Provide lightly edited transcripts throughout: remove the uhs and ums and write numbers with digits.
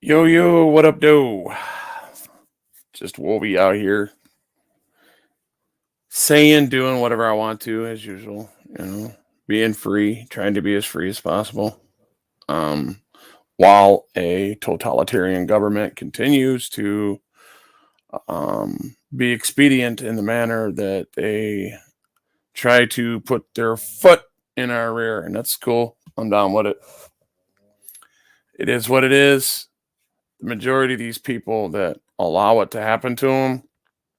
Yo, yo, what up, do? Just Wolby out here saying, doing whatever I want to, as usual, being free, trying to be as free as possible. Um, while a totalitarian government continues to be expedient in the manner that they try to put their foot in our rear, and that's cool. I'm down with it. It is what it is. The majority of these people that allow it to happen to them,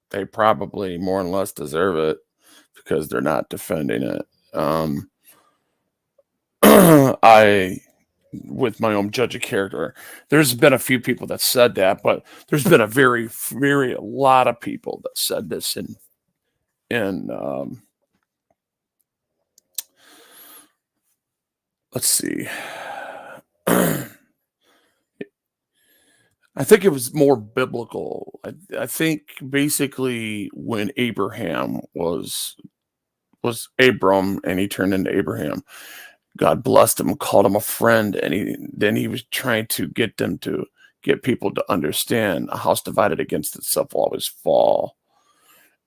they probably more or less deserve it because they're not defending it. I, with my own judge of character, there's been a few people that said that, but there's been a very a lot of people that said this in let's see. I think it was more biblical. I think basically when Abraham was Abram and he turned into Abraham, God blessed him, called him a friend, and he was trying to get them to get people to understand a house divided against itself will always fall.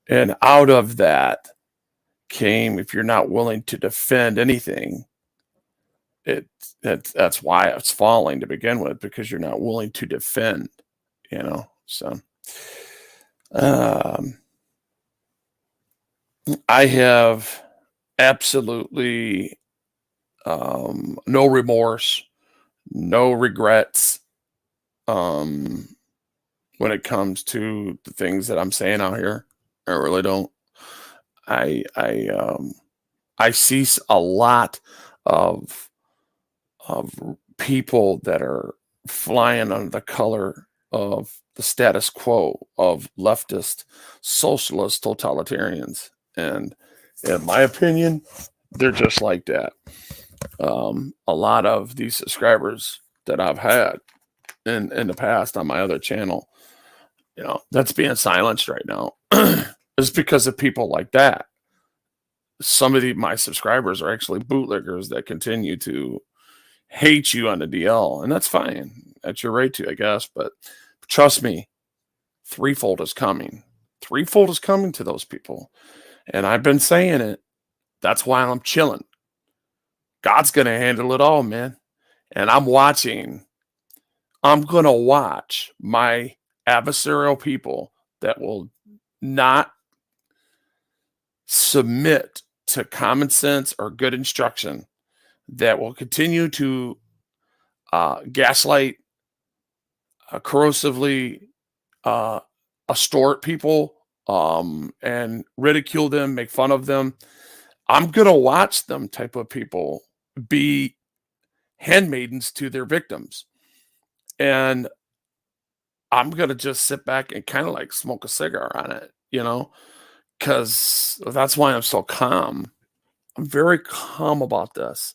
And out of that came, if you're not willing to defend anything, that's why it's falling to begin with, because you're not willing to defend, So um, I have absolutely no remorse, no regrets, um, when it comes to the things that I'm saying out here. I really don't. I I um I see a lot of of people that are flying under the color of the status quo of leftist socialist totalitarians, and in my opinion, they're just like that. A lot of these subscribers that I've had in the past on my other channel, that's being silenced right now. Is because of people like that. Some of my subscribers are actually bootlickers that continue to hate you on the DL, and that's fine. That's your right to, I guess. But trust me, threefold is coming. Threefold is coming to those people, and I've been saying it. That's why I'm chilling. God's gonna handle it all, man. And I'm watching. I'm gonna watch my adversarial people that will not submit to common sense or good instruction, that will continue to gaslight, corrosively uh, extort people, and ridicule them, make fun of them. I'm going to watch them type of people be handmaidens to their victims. And I'm going to just sit back and kind of like smoke a cigar on it, because that's why I'm so calm. I'm very calm about this.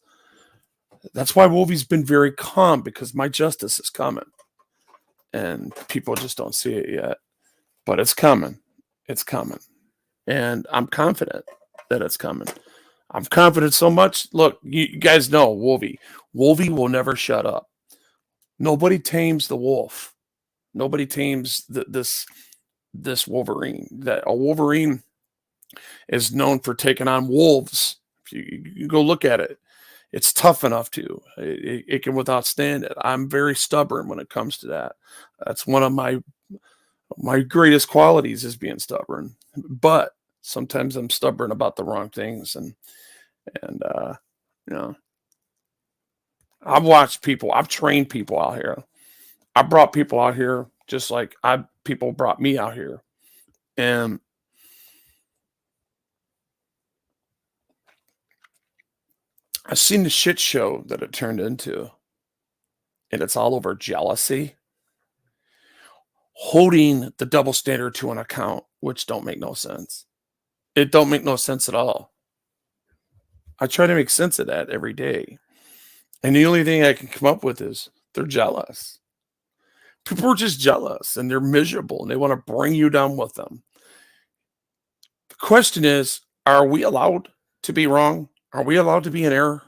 That's why Wolvie's been very calm, because my justice is coming. And people just don't see it yet. But it's coming. It's coming. And I'm confident that it's coming. I'm confident so much. Look, you guys know Wolvie. Wolvie will never shut up. Nobody tames the wolf. Nobody tames this Wolverine. That a Wolverine is known for taking on wolves. If you go look at it, it's tough enough to. It can withstand it. I'm very stubborn when it comes to that. That's one of my greatest qualities, is being stubborn. But sometimes I'm stubborn about the wrong things, and you know, I've watched people, I've trained people out here. I brought people out here just like people brought me out here. And I've seen the shit show that it turned into. And it's all over jealousy, holding the double standard to an account, which don't make no sense. It don't make no sense at all. I try to make sense of that every day. And the only thing I can come up with is they're jealous. People are just jealous and they're miserable and they want to bring you down with them. The question is, are we allowed to be wrong? Are we allowed to be in error?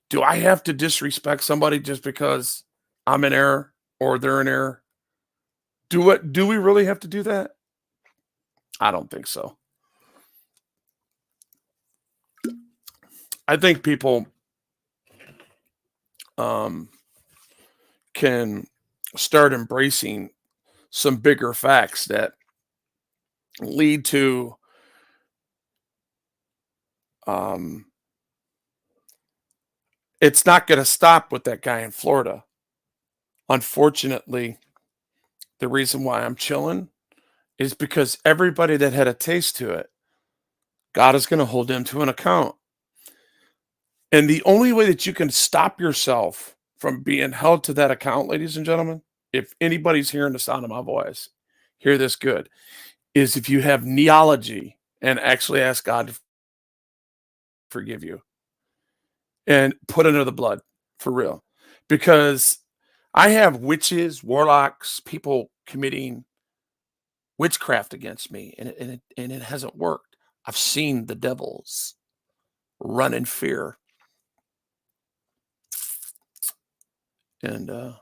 Do I have to disrespect somebody just because I'm in error or they're in error? Do we really have to do that? I don't think so. I think people um, can start embracing some bigger facts that lead to um, it's not going to stop with that guy in Florida. Unfortunately, the reason why I'm chilling is because everybody that had a taste to it, God is going to hold them to an account. And the only way that you can stop yourself from being held to that account, ladies and gentlemen, if anybody's hearing the sound of my voice, hear this good, is if you have neology and actually ask God to forgive you and put under the blood for real. Because I have witches, warlocks, people committing witchcraft against me, and it hasn't worked. I've seen the devils run in fear. And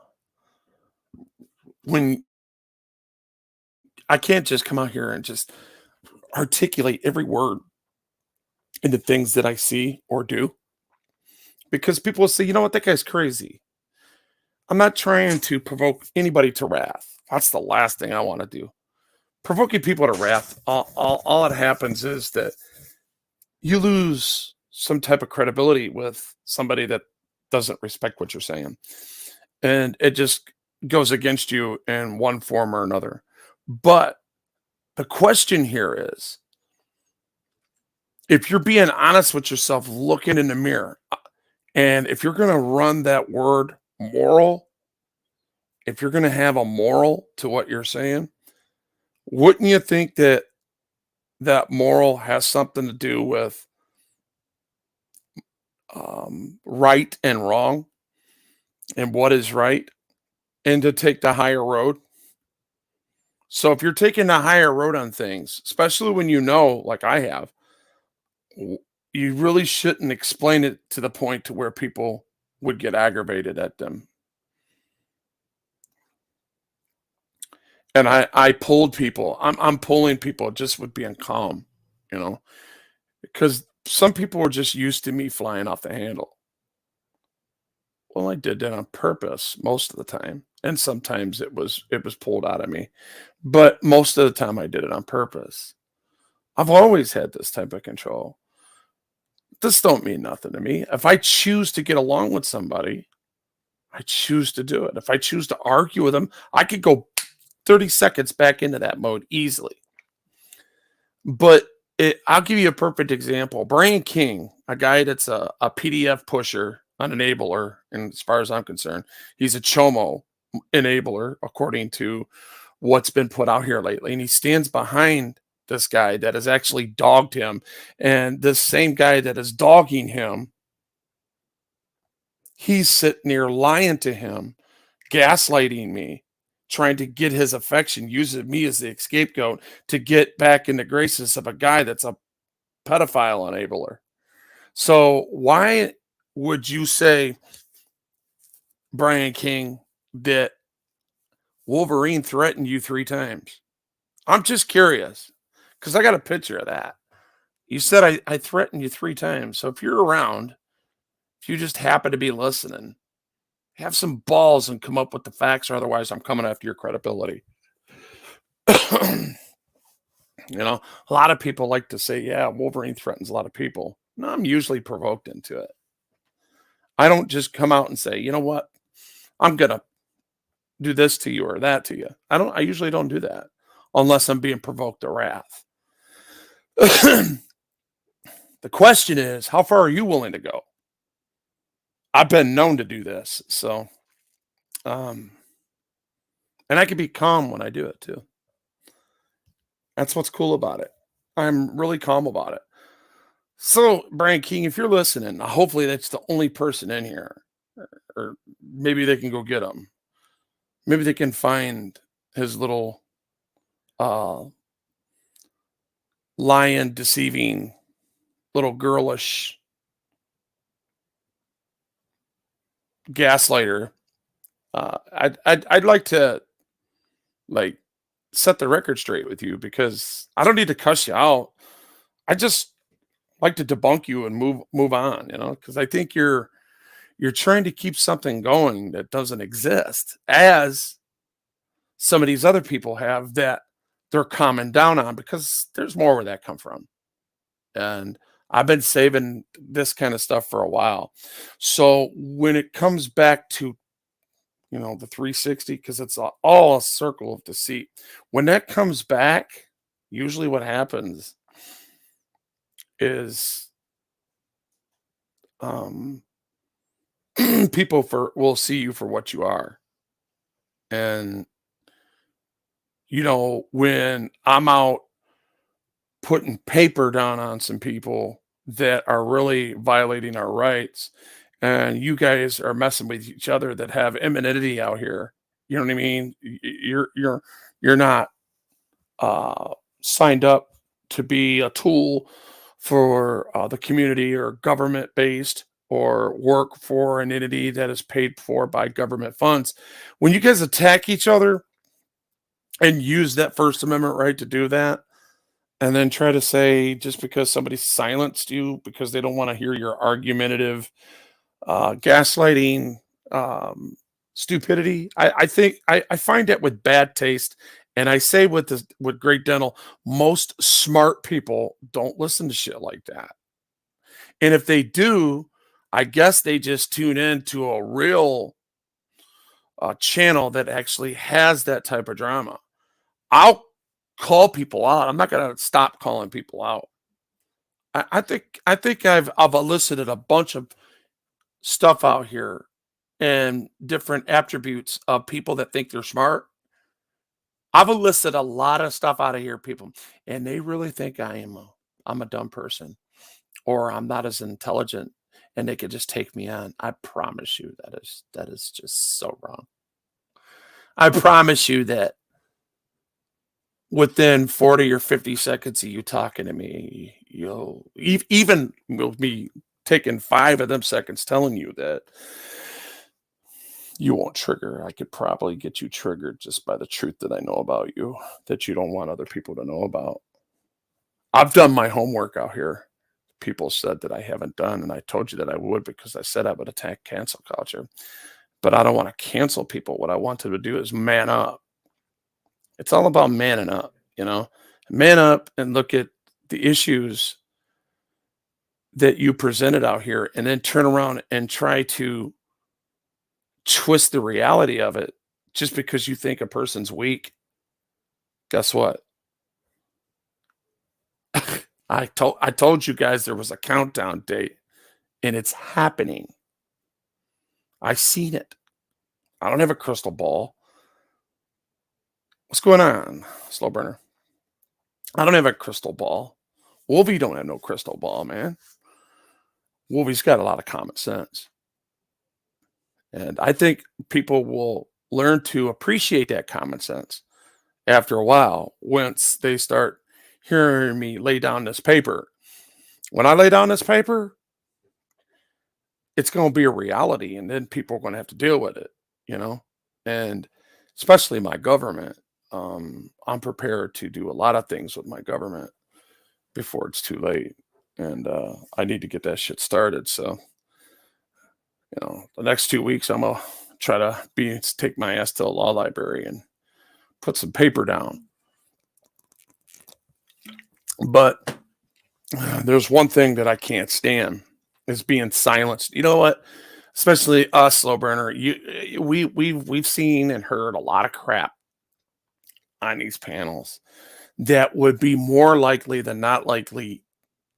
when I can't just come out here and just articulate every word into things that I see or do, because people will say, you know what, that guy's crazy. I'm not trying to provoke anybody to wrath. That's the last thing I want to do. Provoking people to wrath, all it happens is that you lose some type of credibility with somebody that doesn't respect what you're saying. And it just goes against you in one form or another. But the question here is, if you're being honest with yourself, looking in the mirror, and if you're going to run that word moral, if you're going to have a moral to what you're saying, wouldn't you think that that moral has something to do with right and wrong and what is right, and to take the higher road? So if you're taking the higher road on things, especially when you know, like I have, you really shouldn't explain it to the point to where people would get aggravated at them. And I pulled people. I'm pulling people just with being calm, you know, because some people were just used to me flying off the handle. Well, I did that on purpose most of the time, and sometimes it was pulled out of me, but most of the time I did it on purpose. I've always had this type of control. This don't mean nothing to me. If I choose to get along with somebody, I choose to do it. If I choose to argue with them, I could go 30 seconds back into that mode easily. But I'll give you a perfect example. Brian King, a guy that's a PDF pusher, an enabler, and as far as I'm concerned, he's a Chomo enabler, according to what's been put out here lately. And he stands behind this guy that has actually dogged him. And this same guy that is dogging him, he's sitting there lying to him, gaslighting me, trying to get his affection, using me as the scapegoat to get back in the graces of a guy that's a pedophile enabler. So why would you say, Brian King, that Wolverine threatened you 3 times? I'm just curious because I got a picture of that. You said I threatened you 3 times. So if you're around, if you just happen to be listening, have some balls and come up with the facts, or otherwise I'm coming after your credibility. You know, a lot of people like to say, yeah, Wolverine threatens a lot of people. No, I'm usually provoked into it. I don't just come out and say, you know what, I'm going to do this to you or that to you. I usually don't do that unless I'm being provoked to wrath. The question is, how far are you willing to go? I've been known to do this. So, and I can be calm when I do it too. That's what's cool about it. I'm really calm about it. So, Brian King, if you're listening, hopefully that's the only person in here, or maybe they can go get him. Maybe they can find his little uh, lion deceiving, little girlish gaslighter, I'd like to like set the record straight with you because I don't need to cuss you out. I just like to debunk you and move on, because I think you're trying to keep something going that doesn't exist, as some of these other people have that they're calming down on, because there's more where that come from. And I've been saving this kind of stuff for a while. So when it comes back to, the 360, because it's all a circle of deceit. When that comes back, usually what happens is um, people will see you for what you are. And when I'm out putting paper down on some people that are really violating our rights, and you guys are messing with each other that have immunity out here. You know what I mean? You're not signed up to be a tool for the community or government based, or work for an entity that is paid for by government funds. When you guys attack each other and use that First Amendment right to do that, and then try to say just because somebody silenced you because they don't want to hear your argumentative, gaslighting, um, stupidity. I think I find it with bad taste, and I say with Great Dental, most smart people don't listen to shit like that. And if they do, I guess they just tune in to a real channel that actually has that type of drama. I'll call people out. I'm not going to stop calling people out. I think I've elicited a bunch of stuff out here and different attributes of people that think they're smart. I've elicited a lot of stuff out of here, people, and they really think I'm a dumb person, or I'm not as intelligent, and they could just take me on. I promise you that is just so wrong. I promise you that within 40 or 50 seconds of you talking to me, you'll even will be taking 5 of them seconds telling you that you won't trigger. I could probably get you triggered just by the truth that I know about you, that you don't want other people to know about. I've done my homework out here. People said that I haven't done, and I told you that I would, because I said I would attack cancel culture. But I don't want to cancel people. What I want to do is man up. It's all about manning up. Man up and look at the issues that you presented out here, and then turn around and try to twist the reality of it just because you think a person's weak. Guess what? I told you guys there was a countdown date, and it's happening. I seen it. I don't have a crystal ball. What's going on, slow burner? I don't have a crystal ball. Wolvie don't have no crystal ball, man. Wolvie's got a lot of common sense. And I think people will learn to appreciate that common sense after a while, once they start hearing me lay down this paper. When I lay down this paper, it's going to be a reality, and then people are going to have to deal with it, you know? And especially my government. I'm prepared to do a lot of things with my government before it's too late. And I need to get that shit started. So, the next 2 weeks, I'm going to try to take my ass to the law library and put some paper down. But there's one thing that I can't stand, is being silenced. You know what? Especially us, slow burner. We've seen and heard a lot of crap on these panels that would be more likely than not likely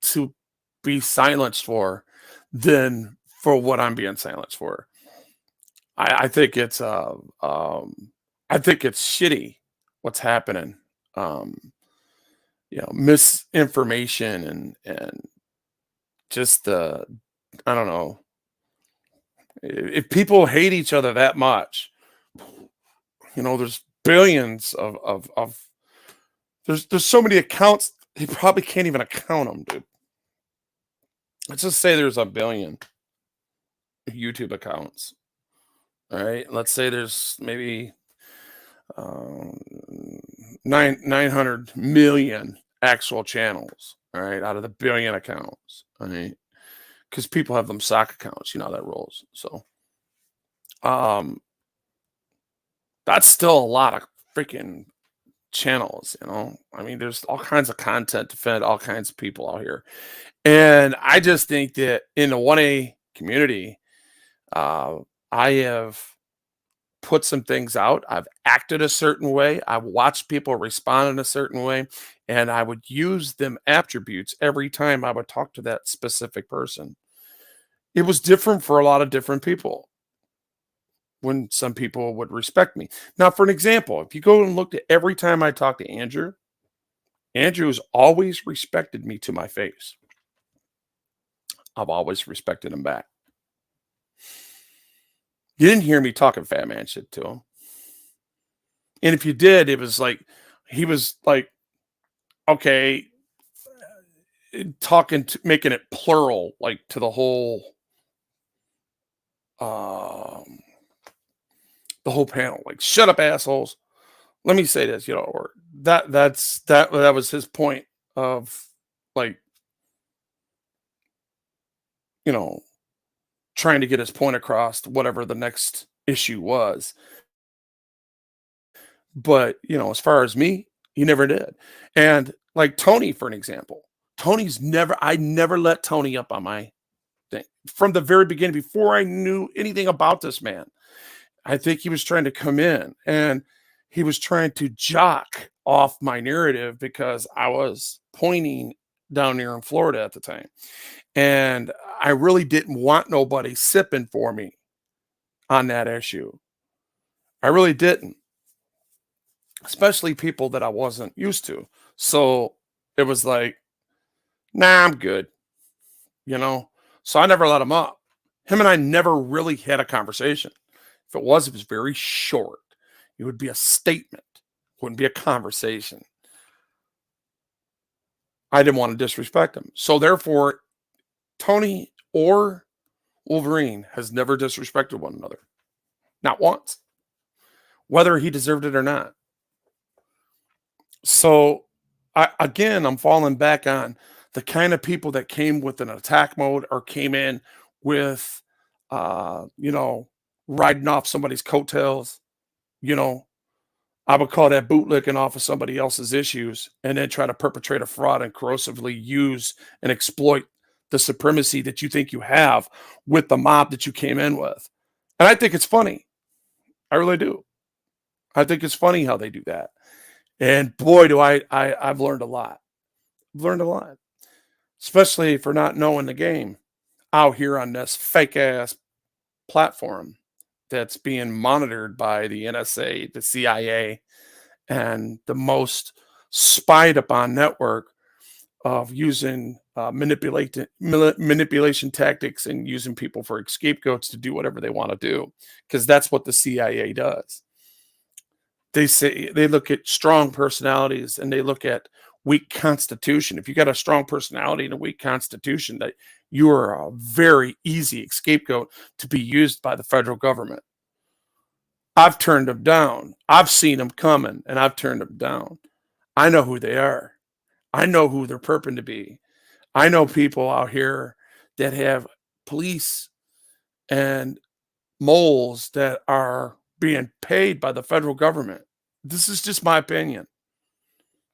to be silenced for than for what I'm being silenced for. I think it's I think it's shitty what's happening. Um, Misinformation, and just I don't know. If people hate each other that much, there's billions of there's so many accounts, they probably can't even account them, dude. Let's just say there's a billion YouTube accounts. All right. Let's say there's maybe um, 900 million actual channels. All right. Out of the billion accounts. All right. Because people have them sock accounts. You know how that rolls. So um, that's still a lot of freaking channels. I mean, there's all kinds of content to feed all kinds of people out here. And I just think that in the 1A community, uh, I have put some things out. I've acted a certain way. I've watched people respond in a certain way, and I would use them attributes every time I would talk to that specific person. It was different for a lot of different people when some people would respect me. Now, for an example, if you go and look at every time I talk to Andrew, Andrew has always respected me to my face. I've always respected him back. You didn't hear me talking fat man shit to him. And if you did, it was like he was like, okay, talking to making it plural, like to um the whole panel, like shut up, assholes. Let me say this, or that was his point of like, you know, trying to get his point across, whatever the next issue was. But, as far as me, he never did. And like Tony, for an example, I never let Tony up on my thing from the very beginning before I knew anything about this man. I think he was trying to come in and he was trying to jock off my narrative because I was pointing down here in Florida at the time. And I really didn't want nobody sipping for me on that issue. I really didn't, especially people that I wasn't used to. So it was like, nah, I'm good, you know? So I never let him up. Him and I never really had a conversation. If it was very short. It would be a statement, wouldn't be a conversation. I didn't want to disrespect him. So therefore, Tony or Wolverine has never disrespected one another. Not once. Whether he deserved it or not. So I'm falling back on the kind of people that came with an attack mode or came in with you know, riding off somebody's coattails, you know, I would call that bootlicking off of somebody else's issues and then try to perpetrate a fraud and corrosively use and exploit the supremacy that you think you have with the mob that you came in with. And I think it's funny. I really do. I think it's funny how they do that. And boy, do I've learned a lot. I've learned a lot, especially for not knowing the game out here on this fake ass platform that's being monitored by the NSA, the CIA, and the most spied upon network of using manipulation tactics and using people for scapegoats to do whatever they want to do, because that's what the CIA does. They say they look at strong personalities and they look at weak constitution. If you got a strong personality and a weak constitution, that you are a very easy scapegoat to be used by the federal government. I've turned them down. I've seen them coming and I've turned them down. I know who they are. I know who they're purporting to be. I know people out here that have police and moles that are being paid by the federal government. This is just my opinion.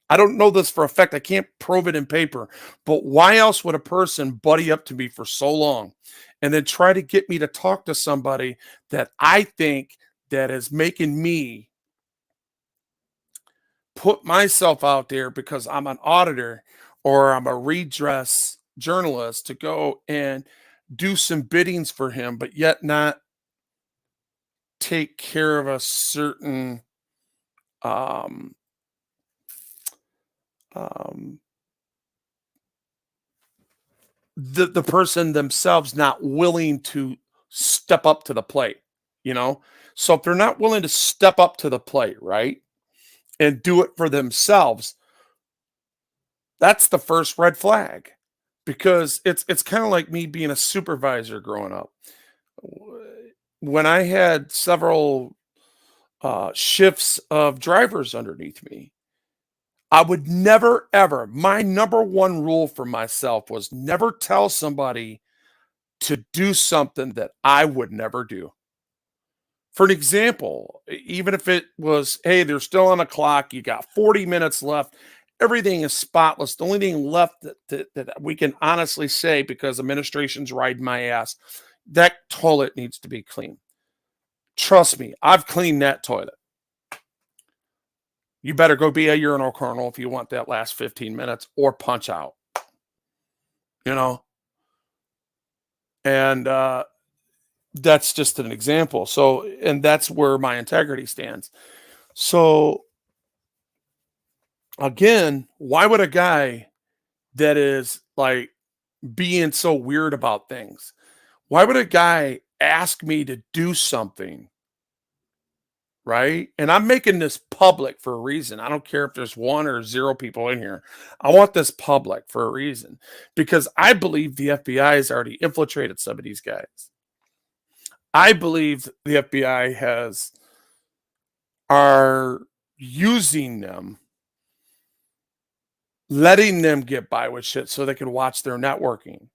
I don't know this for a fact. I can't prove it in paper. But why else would a person buddy up to me for so long and then try to get me to talk to somebody that I think that is making me put myself out there because I'm an auditor or I'm a redress journalist to go and do some biddings for him, but yet not take care of a certain um, um, the person themselves not willing to step up to the plate, you know? So if they're not willing to step up to the plate, right, and do it for themselves, that's the first red flag because it's kind of like me being a supervisor growing up. when I had several shifts of drivers underneath me, I would never ever, my number one rule for myself was never tell somebody to do something that I would never do. For an example, even if it was, hey, they're still on the clock, you got 40 minutes left, everything is spotless. The only thing left that we can honestly say, because administration's riding my ass, that toilet needs to be clean. Trust me, I've cleaned that toilet. You better go be a urinal colonel if you want that last 15 minutes, or punch out, you know? And that's just an example. So, and that's where my integrity stands. So, again, why would a guy that is like being so weird about things, why would a guy ask me to do something? Right? And I'm making this public for a reason. I don't care if there's one or zero people in here. I want this public for a reason, because I believe the FBI has already infiltrated some of these guys. I believe the FBI are using them, letting them get by with shit so they can watch their networking.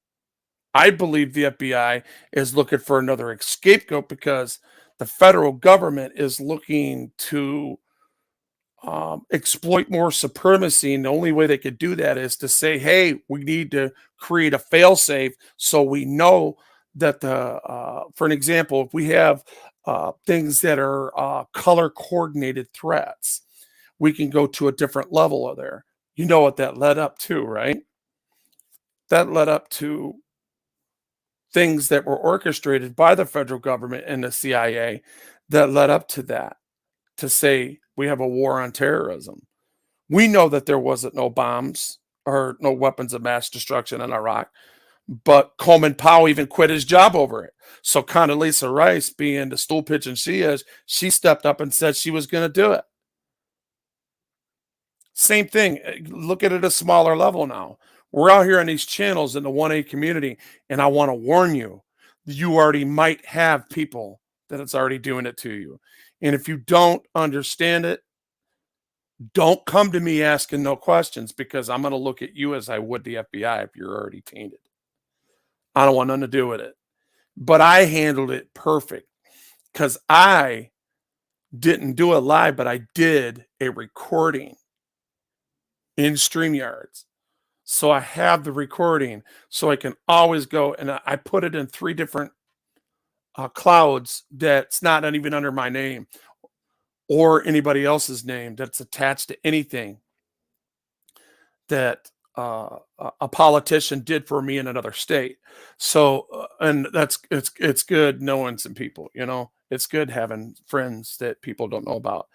I believe the FBI is looking for another scapegoat, because the federal government is looking to exploit more supremacy. And the only way they could do that is to say, hey, we need to create a failsafe so we know that for an example, if we have things that are color coordinated threats, we can go to a different level of there. You know what that led up to, right? That led up to things that were orchestrated by the federal government and the CIA that led up to that, to say we have a war on terrorism. We know that there wasn't no bombs or no weapons of mass destruction in Iraq, but Coleman Powell even quit his job over it. So Condoleezza Rice, being the stool pigeon she is, she stepped up and said she was going to do it. Same thing. Look at it at a smaller level now. We're out here on these channels in the 1A community, and I want to warn you, you already might have people that it's already doing it to you. And if you don't understand it, don't come to me asking no questions, because I'm going to look at you as I would the FBI if you're already tainted. I don't want nothing to do with it. But I handled it perfect, because I didn't do a live, but I did a recording in StreamYards. So I have the recording, so I can always go, and I put it in 3 different clouds that's not even under my name or anybody else's name, that's attached to anything that a politician did for me in another state. So, and it's good knowing some people, you know. It's good having friends that people don't know about.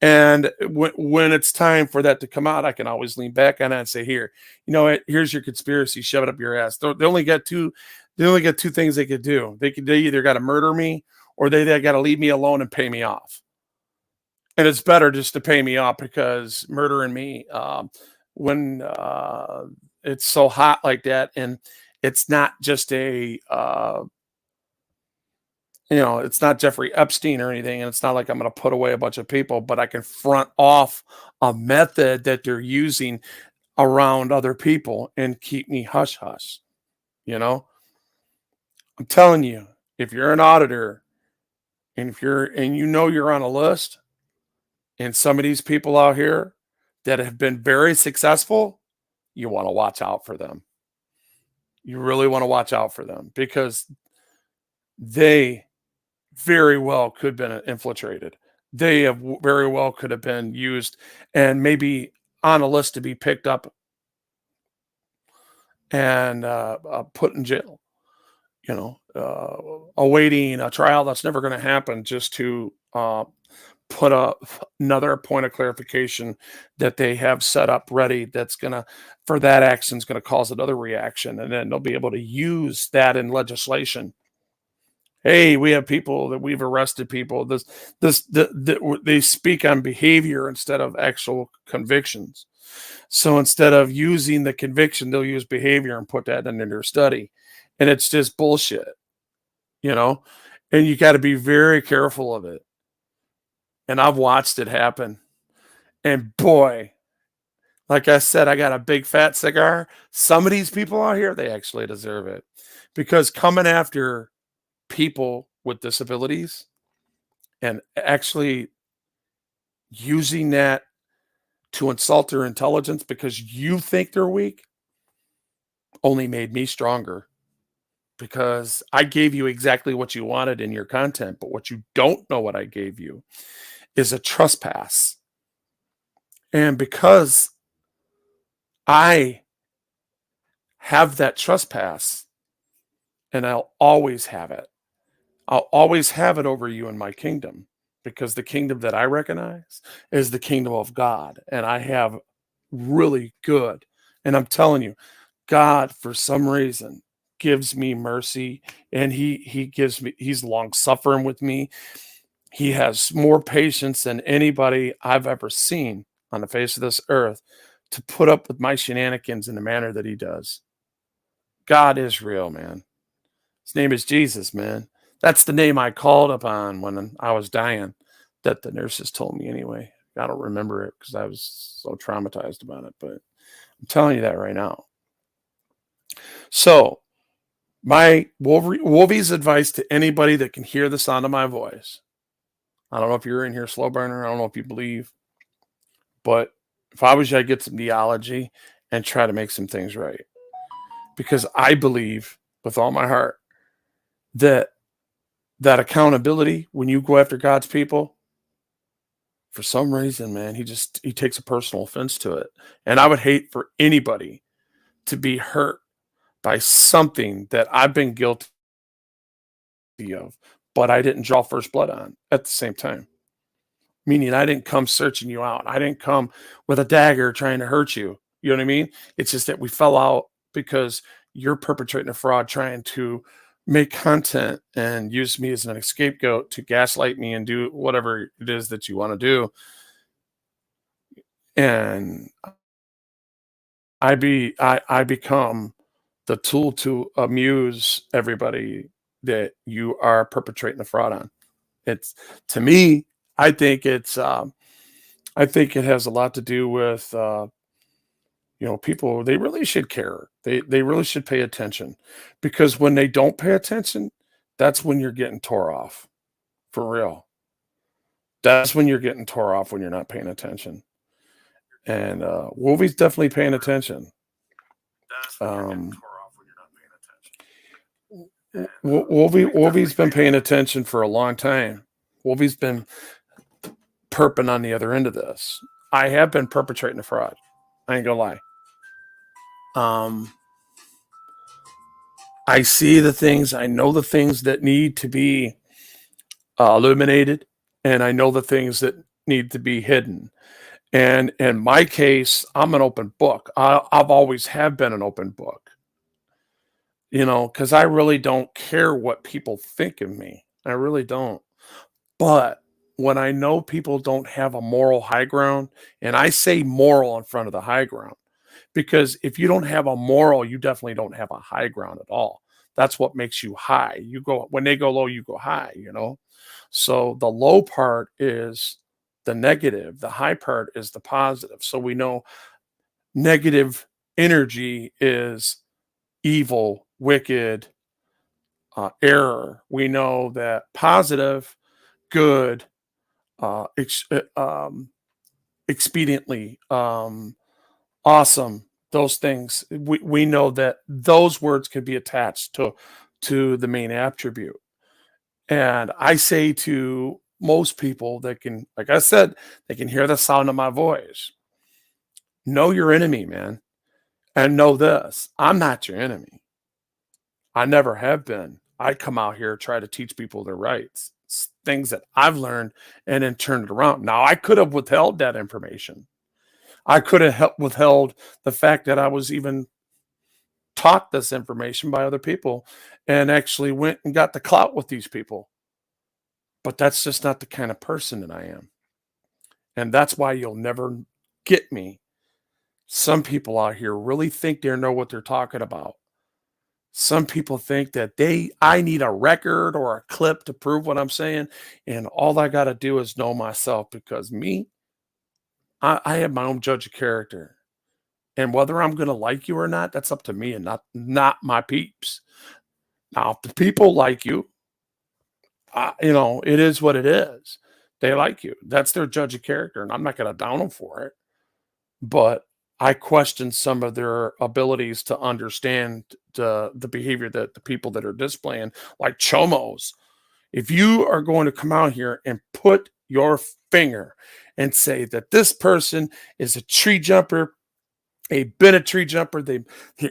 And when it's time for that to come out, I can always lean back on it and say, here, you know what, here's your conspiracy, shove it up your ass. They only got two things they could do. They either got to murder me, or they got to leave me alone and pay me off. And it's better just to pay me off, because murdering me, when it's so hot like that, and it's not just it's not Jeffrey Epstein or anything, and it's not like I'm going to put away a bunch of people, but I can front off a method that they're using around other people and keep me hush hush. You know, I'm telling you, if you're an auditor, and if you're on a list, and some of these people out here that have been very successful, you want to watch out for them. You really want to watch out for them, because they very well could have been infiltrated. They have very well could have been used and maybe on a list to be picked up and put in jail, awaiting a trial that's never going to happen, just to put another point of clarification that they have set up ready, that's gonna, for that action, is going to cause another reaction, and then they'll be able to use that in legislation. Hey, we have people that we've arrested people. They speak on behavior instead of actual convictions. So instead of using the conviction, they'll use behavior and put that into their study, and it's just bullshit, you know. And you got to be very careful of it. And I've watched it happen. And boy, like I said, I got a big fat cigar. Some of these people out here, they actually deserve it. Because coming after people with disabilities and actually using that to insult their intelligence because you think they're weak only made me stronger. Because I gave you exactly what you wanted in your content, but what you don't know what I gave you is a trespass. And because I have that trespass, and I'll always have it, I'll always have it over you in my kingdom, because the kingdom that I recognize is the kingdom of God. And I have really good, and I'm telling you, God, for some reason, gives me mercy, and he gives me, he's long suffering with me. He has more patience than anybody I've ever seen on the face of this earth to put up with my shenanigans in the manner that he does. God is real, man. His name is Jesus, man. That's the name I called upon when I was dying, that the nurses told me anyway. I don't remember it because I was so traumatized about it, but I'm telling you that right now. So, my Wolvie's advice to anybody that can hear the sound of my voice. I don't know if you're in here, slow burner. I don't know if you believe, but if I was you, I'd get some theology and try to make some things right. Because I believe with all my heart that accountability, when you go after God's people, for some reason, man, he takes a personal offense to it. And I would hate for anybody to be hurt by something that I've been guilty of, but I didn't draw first blood on at the same time. Meaning I didn't come searching you out. I didn't come with a dagger trying to hurt you. You know what I mean? It's just that we fell out because you're perpetrating a fraud, trying to make content and use me as an scapegoat to gaslight me and do whatever it is that you want to do. And I become the tool to amuse everybody that you are perpetrating a fraud on. It's, to me, I think it's I think it has a lot to do with people. They really should care. They really should pay attention, because when they don't pay attention, that's when you're getting tore off, for real. That's when you're getting tore off, when you're not paying attention. And Wolvie's definitely paying attention. Um, Wolvie's been paying attention for a long time. Wolvie's been perping on the other end of this. I have been perpetrating a fraud. I ain't gonna lie. I see the things. I know the things that need to be illuminated, and I know the things that need to be hidden. And in my case, I'm an open book. I've always have been an open book. Because I really don't care what people think of me. I really don't. But when I know people don't have a moral high ground, and I say moral in front of the high ground, because if you don't have a moral, you definitely don't have a high ground at all. That's what makes you high. You go, when they go low, you go high. So the low part is the negative, the high part is the positive. So we know negative energy is evil, wicked, error. We know that positive, good, expediently, awesome, those things, we know that those words could be attached to the main attribute. And I say to most people that can, like I said, they can hear the sound of my voice, know your enemy, man. And know this: I'm not your enemy. I never have been. I come out here try to teach people their rights. Things that I've learned, and then turned it around. Now, I could have withheld that information. I could have withheld the fact that I was even taught this information by other people, and actually went and got the clout with these people. But that's just not the kind of person that I am. And that's why you'll never get me. Some people out here really think they know what they're talking about. Some people think that I need a record or a clip to prove what I'm saying, and all I gotta do is know myself because me, I have my own judge of character. And whether I'm gonna like you or not, that's up to me and not my peeps. Now, if the people like you, it is what it is. They like you. That's their judge of character, and I'm not gonna down them for it. But I question some of their abilities to understand the behavior that the people that are displaying, like chomos. If you are going to come out here and put your finger and say that this person is a tree jumper, they've been a tree jumper,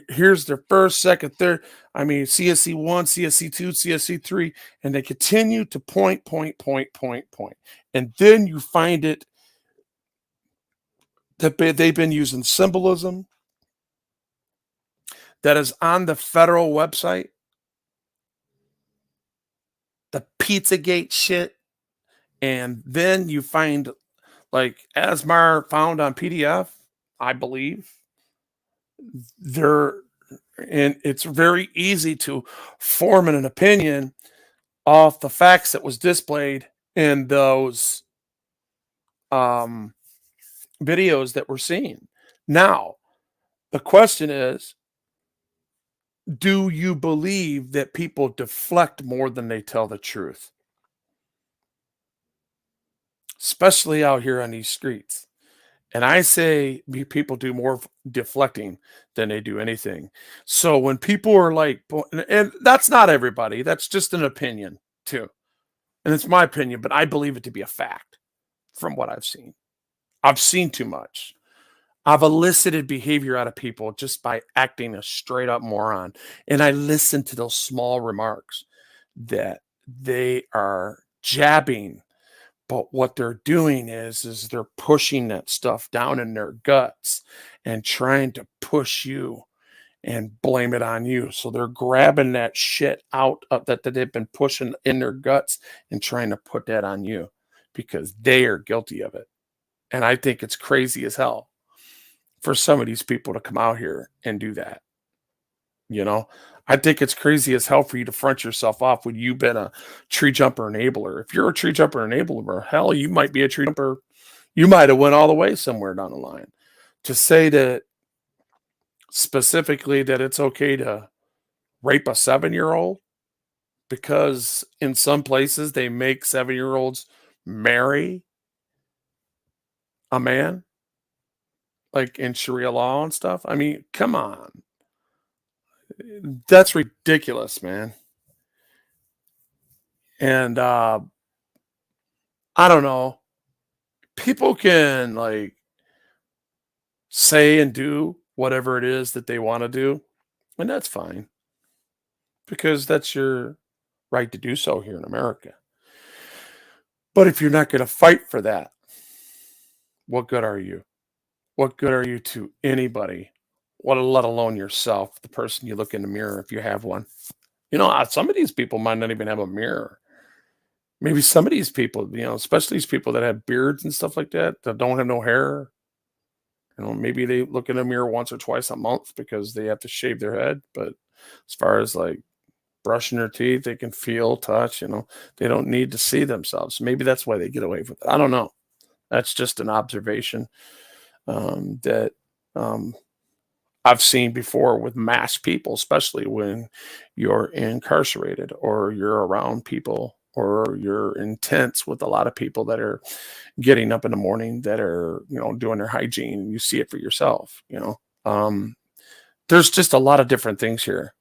here's their first, second, third, I mean, CSC 1, CSC 2, CSC 3, and they continue to point, point, point, point, point. And then you find it that they've been using symbolism that is on the federal website, the Pizzagate shit, and then you find like Asmar found on PDF, I believe. There, and it's very easy to form an opinion off the facts that was displayed in those um, videos that we're seeing. Now, the question is, do you believe that people deflect more than they tell the truth? Especially out here on these streets. And I say people do more deflecting than they do anything. So when people are like, and that's not everybody, that's just an opinion too. And it's my opinion, but I believe it to be a fact from what I've seen. I've seen too much. I've elicited behavior out of people just by acting a straight up moron. And I listen to those small remarks that they are jabbing, but what they're doing is they're pushing that stuff down in their guts and trying to push you and blame it on you. So they're grabbing that shit out of that they've been pushing in their guts and trying to put that on you because they are guilty of it. And I think it's crazy as hell for some of these people to come out here and do that. You know, I think it's crazy as hell for you to front yourself off when you've been a tree jumper enabler. If you're a tree jumper enabler, hell, you might be a tree jumper. You might have went all the way somewhere down the line. To say that specifically that it's okay to rape a 7-year-old because in some places they make 7-year-olds marry a man, like in Sharia law and stuff. I mean, come on. That's ridiculous, man. And I don't know. People can like say and do whatever it is that they want to do, and that's fine because that's your right to do so here in America. But if you're not going to fight for that, what good are you? What good are you to anybody? What, let alone yourself, the person you look in the mirror if you have one. Some of these people might not even have a mirror. Maybe some of these people, especially these people that have beards and stuff like that, that don't have no hair. Maybe they look in a mirror once or twice a month because they have to shave their head. But as far as like brushing their teeth, they can feel, touch, they don't need to see themselves. Maybe that's why they get away with it. I don't know. That's just an observation that I've seen before with mass people, especially when you're incarcerated or you're around people or you're intense with a lot of people that are getting up in the morning that are, doing their hygiene. You see it for yourself, there's just a lot of different things here.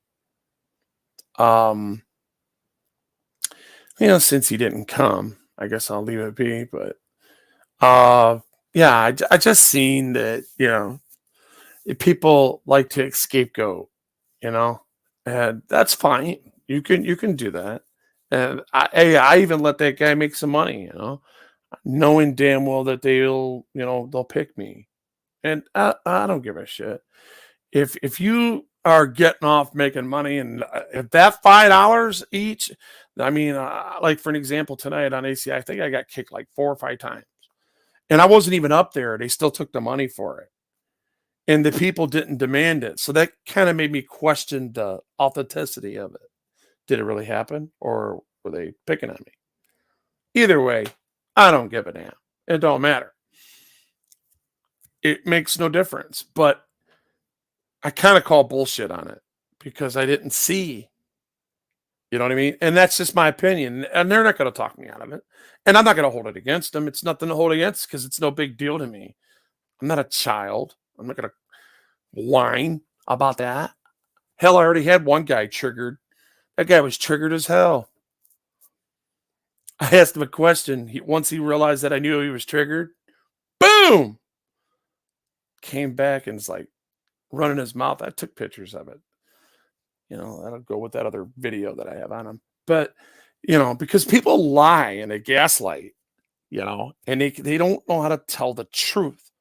Since he didn't come, I guess I'll leave it be, but yeah, I just seen that, people like to scapegoat, and that's fine. You can do that. And I even let that guy make some money, knowing damn well that they'll pick me. And I don't give a shit. If you are getting off making money and if that $5 each, I mean, like for an example, tonight on ACI, I think I got kicked like 4 or 5 times. And I wasn't even up there. They still took the money for it. and the people didn't demand it. So that kind of made me question the authenticity of it. Did it really happen, or were they picking on me? Either way, I don't give a damn. It don't matter. It makes no difference. But I kind of call bullshit on it because I didn't see. You know what I mean? And that's just my opinion. And they're not going to talk me out of it. And I'm not going to hold it against them. It's nothing to hold against because it's no big deal to me. I'm not a child. I'm not going to whine about that. Hell, I already had one guy triggered. That guy was triggered as hell. I asked him a question. Once he realized that I knew he was triggered, boom, came back and was like running his mouth. I took pictures of it. That'll go with that other video that I have on him. But, because people lie and they gaslight, and they don't know how to tell the truth.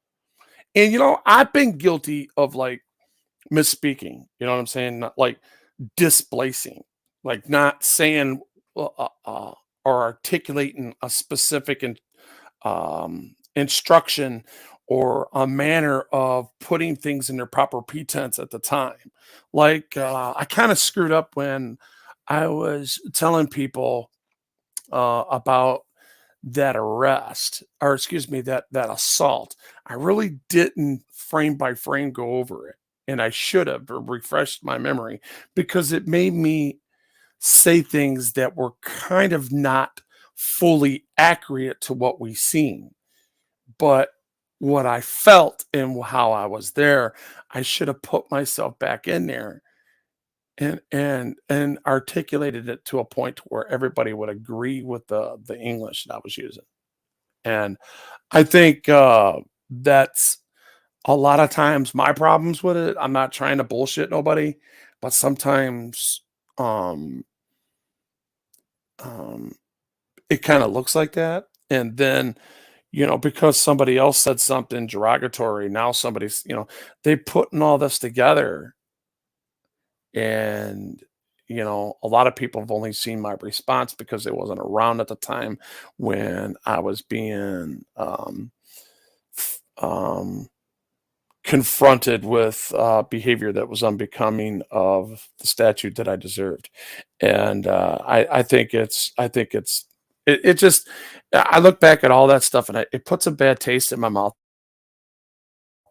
And, I've been guilty of like misspeaking, you know what I'm saying? Not like displacing, like not saying or articulating a specific instruction or a manner of putting things in their proper pretense at the time. Like I kind of screwed up when I was telling people about that arrest, or excuse me, that assault. I really didn't frame by frame go over it, and I should have refreshed my memory because it made me say things that were kind of not fully accurate to what we seen. But what I felt and how I was there, I should have put myself back in there and articulated it to a point where everybody would agree with the English that I was using. And I think that's a lot of times my problems with it. I'm not trying to bullshit nobody, but sometimes um um it kind of looks like that. And then, because somebody else said something derogatory, now somebody's, they putting all this together. And, a lot of people have only seen my response because it wasn't around at the time when I was being um, confronted with behavior that was unbecoming of the statute that I deserved. And it just, I look back at all that stuff and it puts a bad taste in my mouth,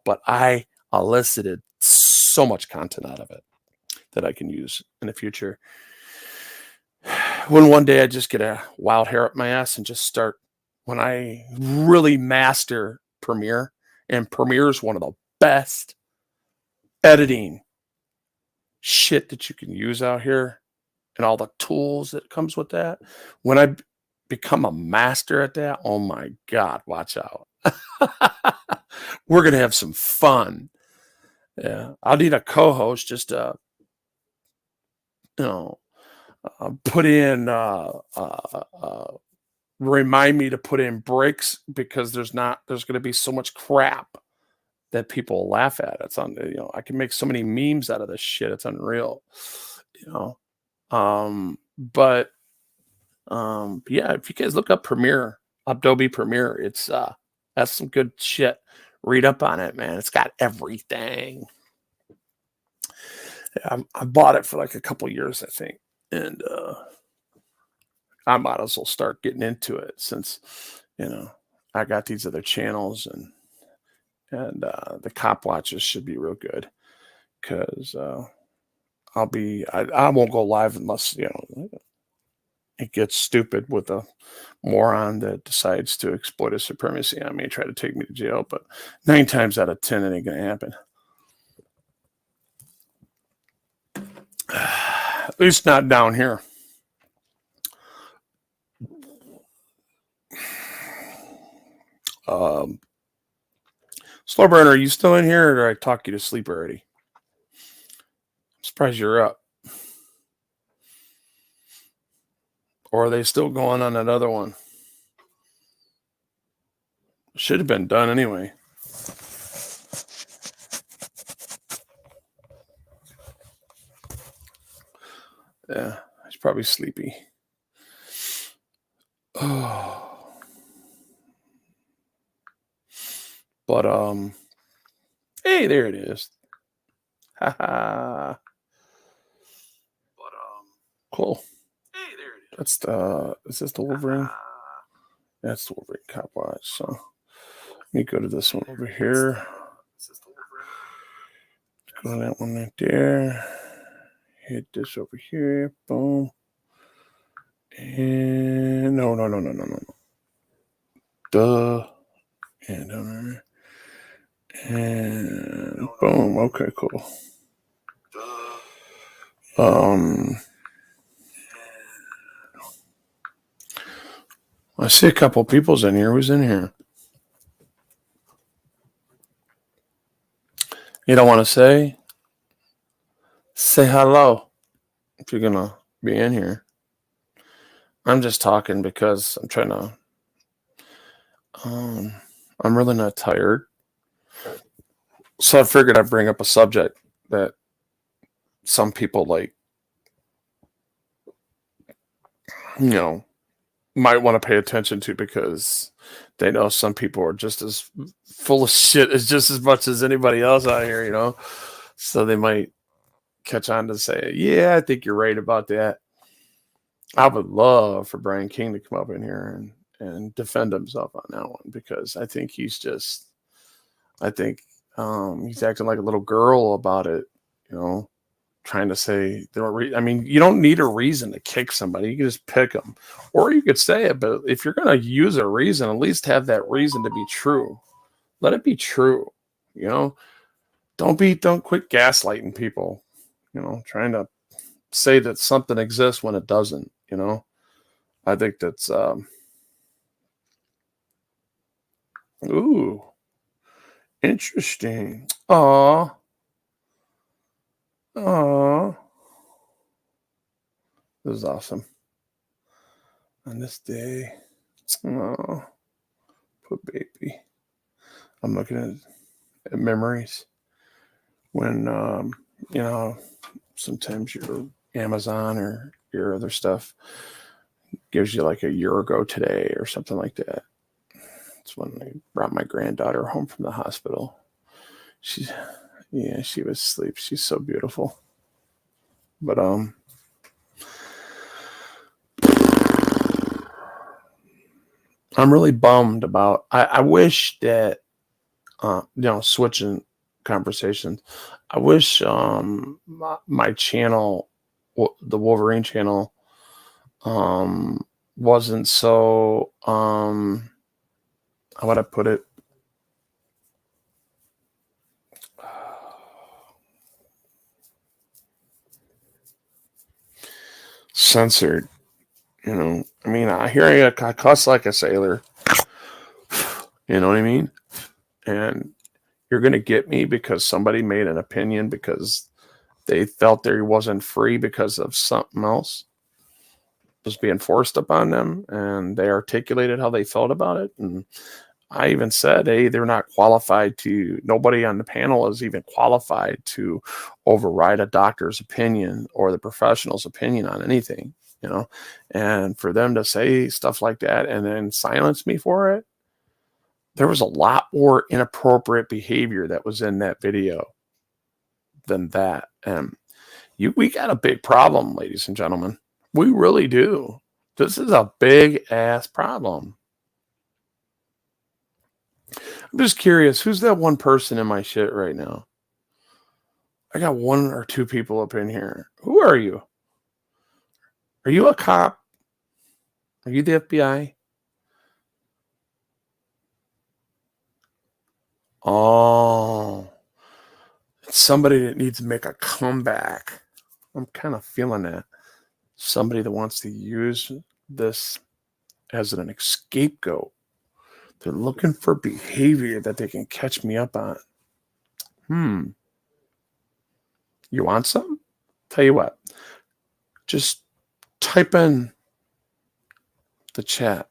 but I elicited so much content out of it that I can use in the future. When one day I just get a wild hair up my ass and just start, when I really master Premiere, and Premiere is one of the best editing shit that you can use out here and all the tools that comes with that. When I become a master at that, oh my God, watch out. We're going to have some fun. Yeah. I'll need a co-host just to, you know, put in, remind me to put in breaks because there's going to be so much crap that people laugh at. I can make so many memes out of this shit. It's unreal, you know. But yeah, if you guys look up Premiere, Adobe Premiere, it's that's some good shit. Read up on it, man. It's got everything. I bought it for like a couple years, I think, and I might as well start getting into it since I got these other channels and the cop watches should be real good because I won't go live unless it gets stupid with a moron that decides to exploit a supremacy on me and try to take me to jail. But 9 times out of 10, it ain't gonna happen. At least not down here. Slow burner, are you still in here, or did I talk you to sleep already? I'm surprised you're up. Or are they still going on that other one? Should have been done anyway. Yeah, he's probably sleepy. Oh. But hey, Hey, there it is. Ha ha. But cool. Hey, there it is. That's the. Is this the Wolverine? That's the Wolverine Cop Watch. So let me go to this one over here. Go to that one right there. Hit this over here. Boom. And no. Duh. And down there. And boom. Okay, cool. I see a couple people's in here. Who's in here? You don't want to say? Say hello if you're gonna be in here. I'm just talking because I'm trying to. I'm really not tired, so I figured I'd bring up a subject that some people like, might want to pay attention to because they know some people are just as full of shit as just as much as anybody else out here, so they might catch on to say, yeah, I think you're right about that. I would love for Brian King to come up in here and defend himself on that one because I think he's acting like a little girl about it, trying to say you don't need a reason to kick somebody. You can just pick them, or you could say it. But if you're going to use a reason, at least have that reason to be true. Let it be true. Don't quit gaslighting people. Trying to say that something exists when it doesn't. I think that's ooh, interesting. Aw. This is awesome. On this day, oh, poor baby. I'm looking at memories when, sometimes your Amazon or your other stuff gives you like a year ago today or something like that. It's when I brought my granddaughter home from the hospital. She was asleep. She's so beautiful. But I'm really bummed about. I wish that switching conversations. I wish my channel, the Wolverine channel, wasn't so how would I put it? Censored. Here I cuss like a sailor. You know what I mean? And you're going to get me because somebody made an opinion because they felt there wasn't free because of something else was being forced upon them, and they articulated how they felt about it. And I even said, hey, they're not qualified to, nobody on the panel is even qualified to override a doctor's opinion or the professional's opinion on anything, and for them to say stuff like that and then silence me for it, there was a lot more inappropriate behavior that was in that video than that. And we got a big problem, ladies and gentlemen. We really do. This is a big ass problem. I'm just curious, who's that one person in my shit right now? I got one or two people up in here. Who are you? Are you a cop? Are you the FBI? Oh, it's somebody that needs to make a comeback. I'm kind of feeling that. Somebody that wants to use this as an scapegoat. They're looking for behavior that they can catch me up on. You want some? Tell you what. Just type in the chat.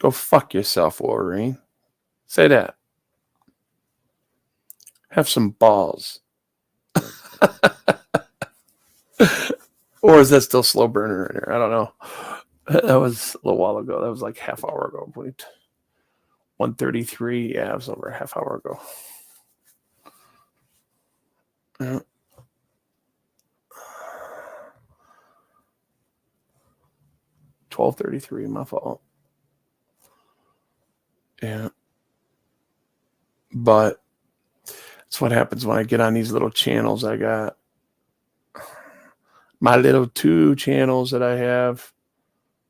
Go fuck yourself, Wolverine. Say that. Have some balls. Or is that still slow burner in here? I don't know. That was a little while ago. That was like half hour ago. 1:33. Yeah, it was over a half hour ago. Yeah. 12:33, my fault. Yeah. But that's what happens when I get on these little channels. I got my little 2 channels that I have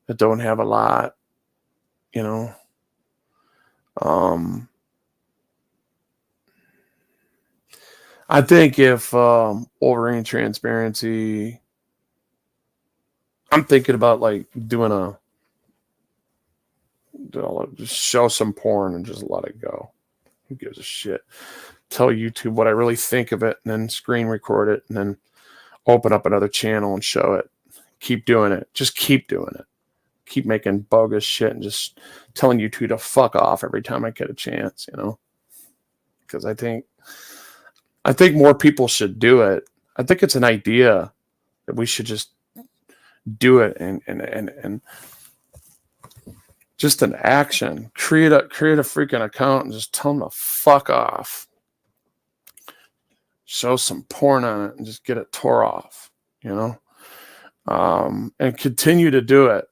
that don't have a lot, you know. Um, I think if Wolverine Transparency, I'm thinking about like doing just show some porn and just let it go. Who gives a shit? Tell YouTube what I really think of it, and then screen record it, and then open up another channel and show it. Keep doing it. Just keep doing it. Keep making bogus shit and just telling YouTube to fuck off every time I get a chance, you know? Because I think more people should do it. I think it's an idea that we should just do it and just an action. Create a freaking account and just tell them to fuck off. Show some porn on it and just get it tore off, you know? And continue to do it.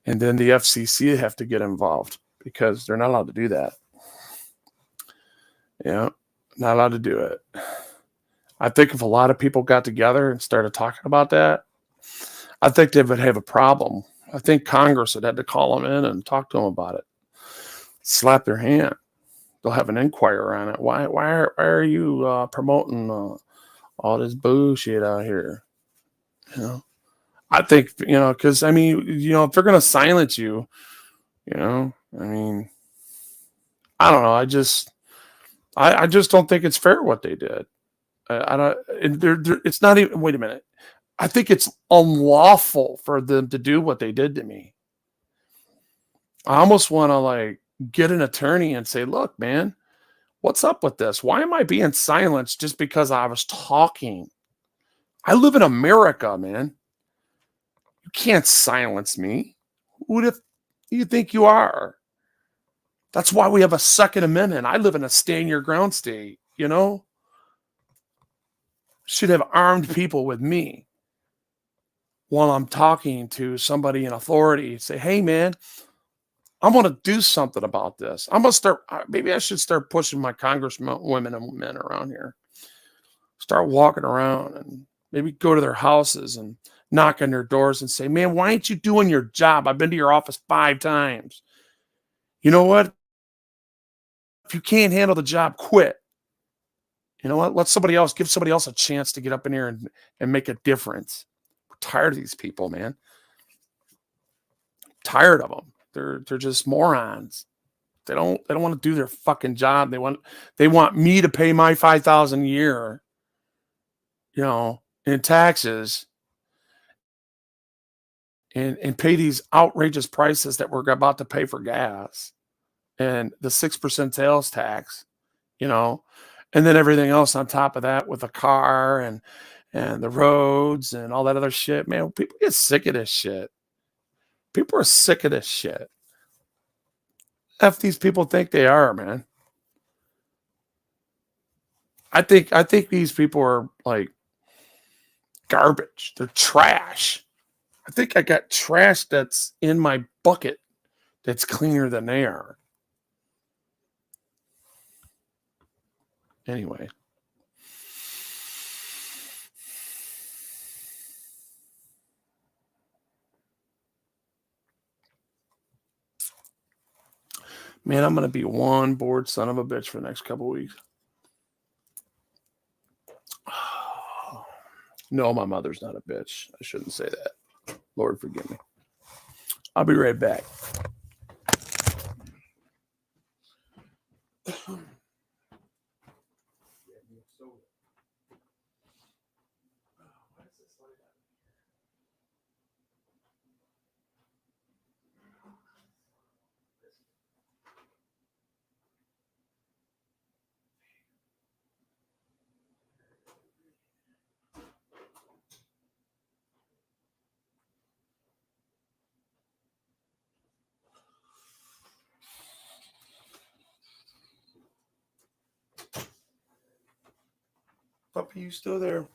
And then the FCC have to get involved because they're not allowed to do that. Yeah, not allowed to do it. I think if a lot of people got together and started talking about that, I think they would have a problem. I think Congress would have to call them in and talk to them about it. Slap their hand. They'll have an inquiry on it. Why are you promoting all this bullshit out here? You know, I think, you know, because I mean, you know, if they're going to silence you, you know, I mean, I don't know. I just don't think it's fair what they did. I don't. It's not even. Wait a minute. I think it's unlawful for them to do what they did to me. I almost want to like get an attorney and say, "Look, man, what's up with this? Why am I being silenced just because I was talking? I live in America, man. You can't silence me. Who do you think you are?" That's why we have a Second Amendment. I live in a stand your ground state, you know? Should have armed people with me while I'm talking to somebody in authority. Say, hey, man, I'm going to do something about this. I'm going to start, maybe I should start pushing my congressmen, women, and men around here. Start walking around and maybe go to their houses and knock on their doors and say, man, why ain't you doing your job? I've been to your office 5 times. You know what? If you can't handle the job, quit. You know what? Let somebody else, give somebody else a chance to get up in here and make a difference. We're tired of these people, man. Tired of them. They're just morons. They don't want to do their fucking job. They want me to pay my $5,000 a year, you know, in taxes and pay these outrageous prices that we're about to pay for gas and the 6% sales tax, you know, and then everything else on top of that with the car and the roads and all that other shit. Man, people get sick of this shit. People are sick of this shit. F these people think they are, man. I think these people are like garbage. They're trash. I think I got trash that's in my bucket that's cleaner than they are. Anyway. Man, I'm going to be one bored son of a bitch for the next couple of weeks. No, my mother's not a bitch. I shouldn't say that. Lord forgive me. I'll be right back. Puppy, you still there?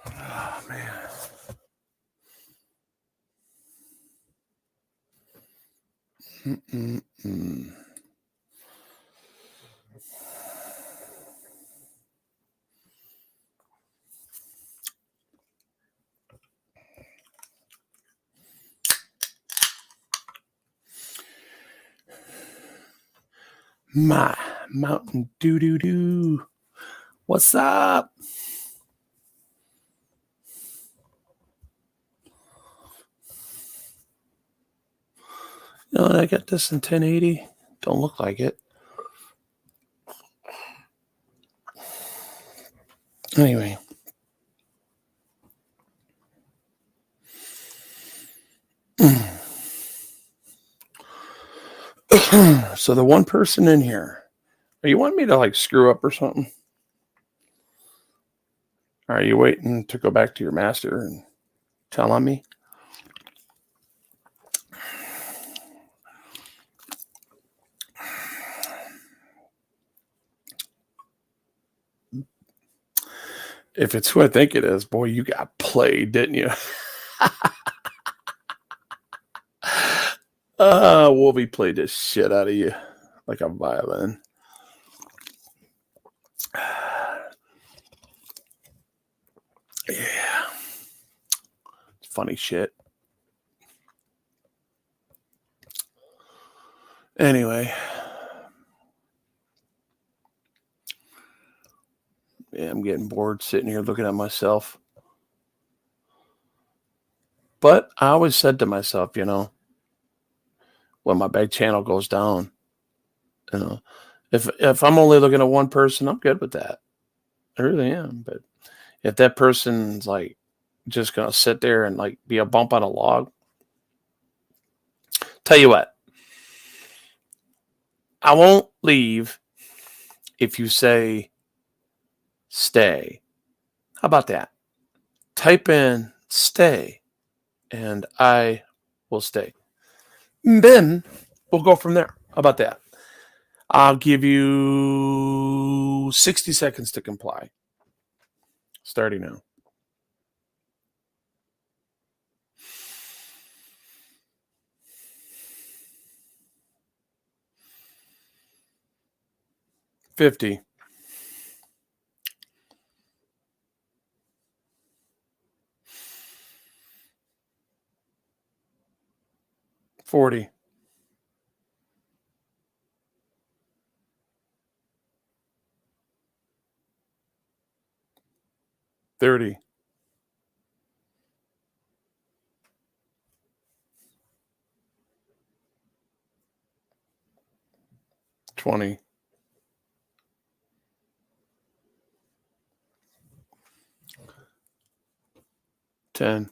Oh, man. Mm-mm-mm. My Mountain Doo. What's up? You know, I got this in 1080. Don't look like it. Anyway. So the one person in here, are you want me to like screw up or something? Are you waiting to go back to your master and tell on me? If it's who I think it is, boy, you got played, didn't you? Wolvie played the shit out of you like a violin. Yeah. It's funny shit. Anyway. Yeah, I'm getting bored sitting here looking at myself. But I always said to myself, you know, when my back channel goes down, you know, if I'm only looking at one person, I'm good with that. I really am. But if that person's like just gonna sit there and like be a bump on a log, tell you what, I won't leave if you say stay. How about that? Type in stay and I will stay. Then we'll go from there. How about that? I'll give you 60 seconds to comply. Starting now. $50. 40. 30. 20. 10.